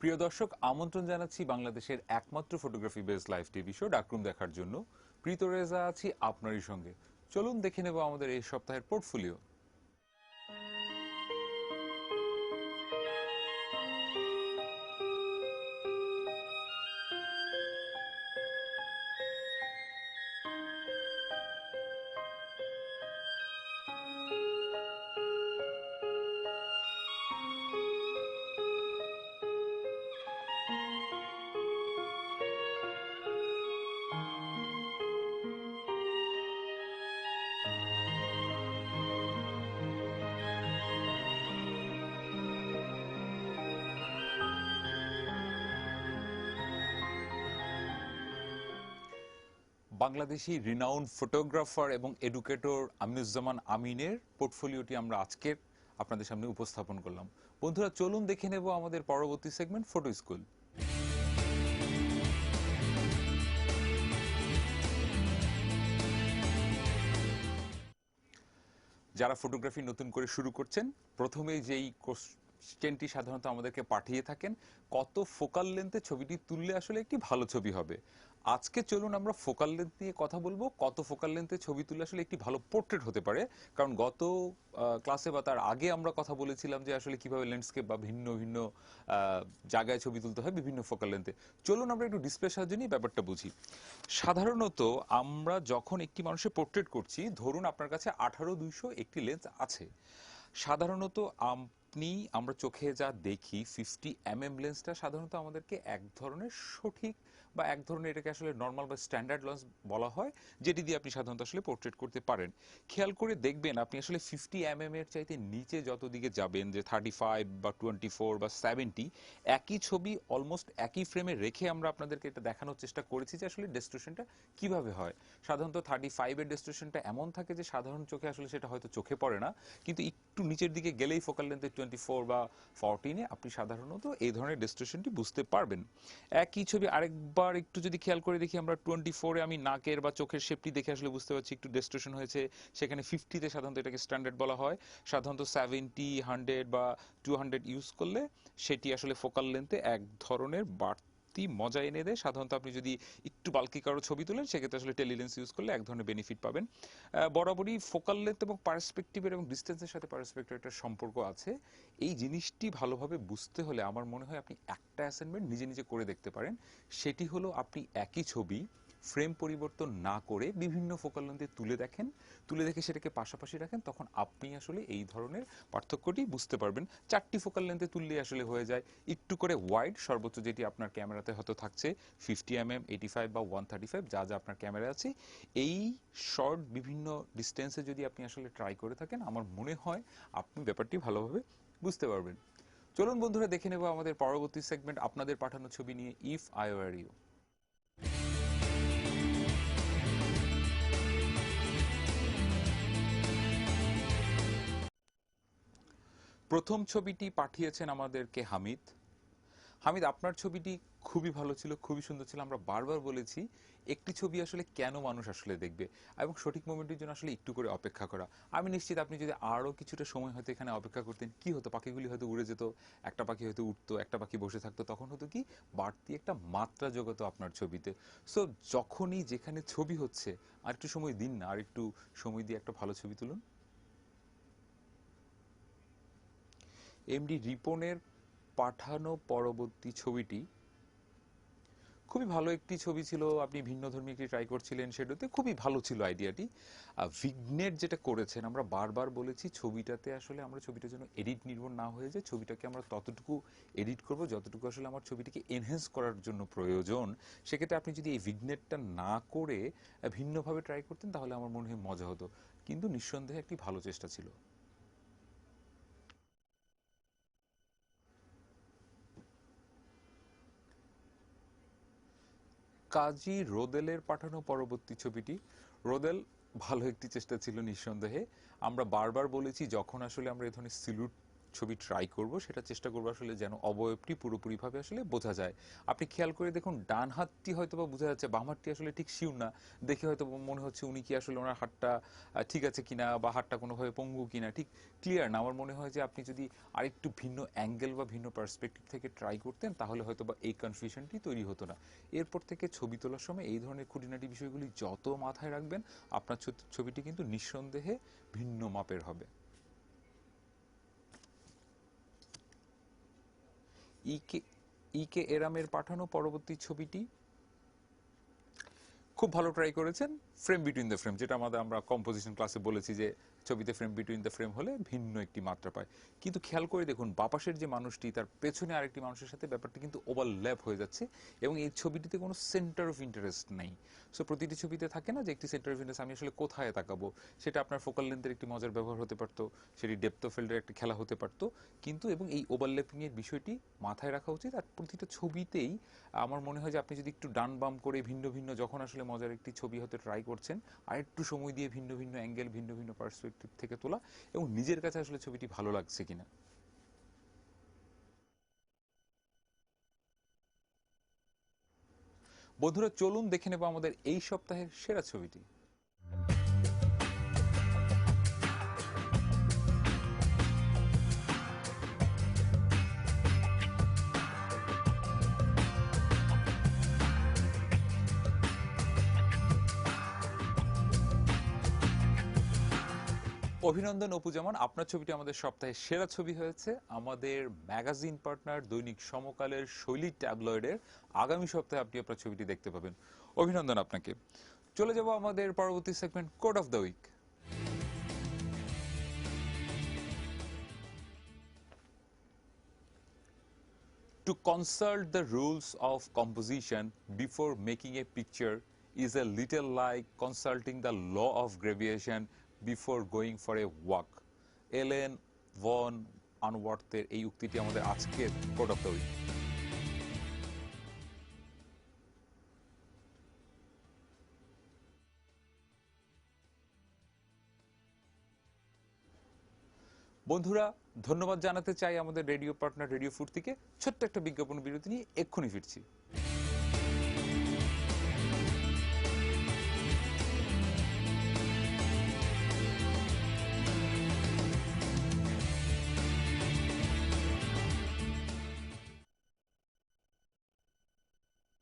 প্রিয় দর্শক, আমন্ত্রণ জানাচ্ছি বাংলাদেশের একমাত্র photography base live TV show darkroom দেখার জন্য। প্রীত রেজা আছি আপনারই সঙ্গে। চলুন দেখে নেব আমাদের এই সপ্তাহের পোর্টফোলিও। বাংলাদেশি রিনাউন্ড ফটোগ্রাফার এবং এডুকেটর আমিনুজ্জামান আমিনের পোর্টফোলিওটি আমরা আজকের আপনাদের সামনে উপস্থাপন করলাম। বন্ধুরা, চলুন দেখে নেব আমাদের পরবর্তী সেগমেন্ট, ফটো স্কুল। যারা ফটোগ্রাফি নতুন করে শুরু করছেন, প্রথমেই যেই কোশ্চেনটি সাধারণত আমাদেরকে পাঠিয়ে থাকেন, কত ফোকাল লেন্থে ছবিটি তুললে আসলে একটি ভালো ছবি হবে। আজকে চলুন আমরা ফোকাল লেন্থ নিয়ে কথা বলবো, কত ফোকাল লেন্থে ছবি তুললে আসলে একটি ভালো পোর্ট্রেট হতে পারে। কারণ গত ক্লাসে বা তার আগে আমরা কথা বলেছিলাম যে আসলে কিভাবে ল্যান্ডস্কেপ বা ভিন্ন ভিন্ন জায়গায় ছবি তুলতে হয় বিভিন্ন ফোকাল লেন্থে। চলুন আমরা একটু ডিসপ্লে সাহায্যে নিয়ে ব্যাপারটা বুঝি। সাধারণত আমরা যখন একটি মানুষের পোর্ট্রেট করছি, ধরুন আপনার কাছে 18-200 একটি লেন্স আছে। সাধারণত আমরা চোখে যা দেখি 50 mm লেন্সটা সাধারণত আমাদেরকে এক ধরনের সঠিক বা এক ধরনের, এটাকে আসলে নর্মাল বা স্ট্যান্ডার্ড লেন্স বলা হয়, যেটি দিয়ে আপনি সাধারণত আসলে পোর্ট্রেট করতে পারেন। খেয়াল করে দেখবেন আপনি আসলে 50 mm এর চাইতে নিচে যত দিকে যাবেন, যে 35 বা 24 বা 70, একই ছবি অলমোস্ট একই ফ্রেমে রেখে আমরা আপনাদেরকে এটা দেখানোর চেষ্টা করেছি যে আসলে ডিস্টোরশনটা কিভাবে হয়। সাধারণত 35 এর ডিস্টোরশনটা এমন থাকে যে সাধারণ চোখে আসলে সেটা হয়তো চোখে পড়ে না, কিন্তু একটু নিচের দিকে গেলেই ফোকাল লেন্থে 24 বা 14-এ আপনি সাধারণত এই ধরনের ডিস্টোরশনটি বুঝতে পারবেন। একই ছবি আরেকবার একটু যদি খেয়াল করে দেখি, আমরা 24-এ আমি নাকের বা চোখের শেপটি দেখে আসলে বুঝতে পারছি একটু ডিস্টোরশন হয়েছে। সেখানে 50-তে সাধারণত এটাকে স্ট্যান্ডার্ড বলা হয়। সাধারণত 70, 100 বা 200 ইউজ করলে সেটি আসলে ফোকাল লেন্থে এক ধরনের মজা এনে দেয়। সাধারণত আপনি যদি একটু বাল্কি কারো ছবি তোলেন, সেক্ষেত্রে আসলে টেলিলেন্স ইউজ করলে এক ধরনের বেনিফিট পাবেন। বরাবরই ফোকাল লেন্থ এবং পার্সপেক্টিভের এবং ডিস্টেন্সের সাথে পার্সপেক্টিভের একটা সম্পর্ক আছে। এই জিনিসটি ভালোভাবে বুঝতে হলে আমার মনে হয় আপনি একটা অ্যাসাইনমেন্ট নিজে নিজে করে দেখতে পারেন। সেটি হলো, আপনি একই ছবি ফ্রেম পরিবর্তন না করে বিভিন্ন ফোকাল লেন্থে তুলে দেখেন, তুলে দেখে সেটাকে পাশাপাশি রাখেন, তখন আপনি আসলে এই ধরনের পার্থক্যটি বুঝতে পারবেন। 4টি ফোকাল লেন্থে তুললেই আসলে হয়ে যায়। একটু করে ওয়াইড, সর্বোচ্চ যেটি আপনার ক্যামেরাতে হয়তো থাকছে 50 mm, 85 বা 135, যা যা আপনার ক্যামেরা আছে, এই শর্ট বিভিন্ন ডিস্টেন্সে যদি আপনি আসলে ট্রাই করে থাকেন, আমার মনে হয় আপনি ব্যাপারটি ভালোভাবে বুঝতে পারবেন। চলুন বন্ধুরা, দেখে নেব আমাদের পরবর্তী সেগমেন্ট, আপনাদের পাঠানো ছবি নিয়ে, ইফ আই ওয়ার ইউ। প্রথম ছবিটি পাঠিয়েছেন আমাদেরকে হামিদ। হামিদ, আপনার ছবিটি খুবই ভালো ছিল, খুবই সুন্দর ছিল। আমরা বারবার বলেছি একটি ছবি আসলে কেন মানুষ আসলে দেখবে, এবং সঠিক মোমেন্টের জন্য আসলে একটু করে অপেক্ষা করা। আমি নিশ্চিত আপনি যদি আরও কিছুটা সময় হয়তো এখানে অপেক্ষা করতেন, কি হতো, পাখিগুলি হয়তো উড়ে যেত, একটা পাখি হয়তো উঠতো, একটা পাখি বসে থাকতো, তখন হতো কি বাড়তি একটা মাত্রা যোগাতো আপনার ছবিতে। সো যখনই যেখানে ছবি হচ্ছে, আর একটু সময় দিন না, আর একটু সময় দিয়ে একটা ভালো ছবি তুলুন। এমডি রিপনের পাঠানো পরবর্তী ছবিটি খুবই ভালো একটি ছবি ছিল। আপনি ভিন্নধর্মী একটি ট্রাই করছিলেন, সেটাতে খুবই ভালো ছিল আইডিয়াটি। ভিগনেট যেটা করেছেন, আমরা বারবার বলেছি ছবিটাতে আসলে আমরা ছবিটার জন্য এডিট নির্ভর না হয়ে যায়, ছবিটাকে আমরা ততটুকু এডিট করব যতটুকু আসলে আমার ছবিটিকে এনহ্যান্স করার জন্য প্রয়োজন। সেক্ষেত্রে আপনি যদি এই ভিগনেটটা না করে ভিন্নভাবে ট্রাই করতেন, তাহলে আমার মনে হয় মজা হতো। কিন্তু নিঃসন্দেহে একটি ভালো চেষ্টা ছিল। কাজী রোদেলের পাঠানো পরবর্তী ছবিটি, রোদেল, ভালো একটি চেষ্টা ছিল নিঃসন্দেহে। আমরা বারবার বলেছি যখন আসলে আমরা এই ধরনের সিলুট ছবি ট্রাই করব সেটা চেষ্টা করবো আসলে যেন অবয়বটি পুরোপুরিভাবে আসলে বোঝা যায়। আপনি খেয়াল করে দেখুন ডান হাতটি হয়তো বা বোঝা যাচ্ছে, বাম হাতটি আসলে ঠিক শিওর না। দেখে হয়তো মনে হচ্ছে উনি কি আসলে ওনার হাতটা ঠিক আছে কিনা বা হাতটা কোনোভাবে পঙ্গু কিনা ঠিক ক্লিয়ার না। আমার মনে হয় যে আপনি যদি আরেকটু ভিন্ন অ্যাঙ্গেল বা ভিন্ন পার্সপেক্টিভ থেকে ট্রাই করতেন তাহলে হয়তো বা এই কনফিউশনটি তৈরি হতো না। এরপর থেকে ছবি তোলার সময় এই ধরনের খুঁটিনাটি বিষয়গুলি যত মাথায় রাখবেন আপনার ছবিটি কিন্তু নিঃসন্দেহে ভিন্ন মাপের হবে। ইকে ইকে এরামের পাঠানো পরবর্তী ছবিটি খুব ভালো ট্রাই করেছেন। ফ্রেম বিটুইন দ্য ফ্রেম, যেটা আমরা কম্পোজিশন ক্লাসে বলেছি যে ছবিতে ফ্রেম বিটুইন দ্য ফ্রেম হলে ভিন্ন একটি মাত্রা পায়। কিন্তু খেয়াল করে দেখুন বাপাসের যে মানুষটি তার পেছনে আরেকটি মানুষের সাথে ব্যাপারটা কিন্তু ওভারল্যাপ হয়ে যাচ্ছে এবং এই ছবিটিতে কোনো সেন্টার অফ ইন্টারেস্ট নেই। সো প্রতিটি ছবিতে থাকে না যে একটি সেন্টার অফ ইন্টারেস্ট, আমি আসলে কোথায় তাকাবো। সেটা আপনার ফোকাল লেন্থের একটি মজার ব্যবহার হতে পারতো, সেটি ডেপথ অফ ফিল্ডের একটা খেলা হতে পারতো। কিন্তু এবং এই ওভারল্যাপিং এর বিষয়টি মাথায় রাখা উচিত। আর প্রতিটা ছবিতেই আমার মনে হয় যে আপনি যদি একটু ডান বাম করে ভিন্ন ভিন্ন যখন আসলে মজার একটি ছবি হতে ট্রাই করছেন আর একটু সময় দিয়ে ভিন্ন ভিন্ন অ্যাঙ্গেল ভিন্ন ভিন্ন পার্সপেক্টিভ থেকে তোলা এবং নিজের কাছে আসলে ছবিটি ভালো লাগছে কিনা। বন্ধুরা চলুন দেখে নেব আমাদের এই সপ্তাহের সেরা ছবিটি। অভিনন্দন অপু, যেমন আপনার ছবিটি আমাদের সপ্তাহের সেরা ছবি হয়েছে। আমাদের ম্যাগাজিন পার্টনার দৈনিক সমকালের শৈলী ট্যাবলয়েডের আগামী সপ্তাহে আপনি আপনার ছবিটি দেখতে পাবেন। অভিনন্দন আপনাকে। চলে যাব আমাদের পরবর্তী segment code of the week. To consult the rules of composition before making a picture is a little like consulting the law of gravitation before going for a walk. এলেন ভন আনওয়ার্থের এই উক্তিটি আমাদের আজকের কোড অফ দ্য উইক। বন্ধুরা ধন্যবাদ জানাতে চাই আমাদের রেডিও পার্টনার রেডিও ফুড থেকে। ছোট্ট একটা বিজ্ঞাপন বিরতি নিয়ে এক্ষুনি ফিরছি।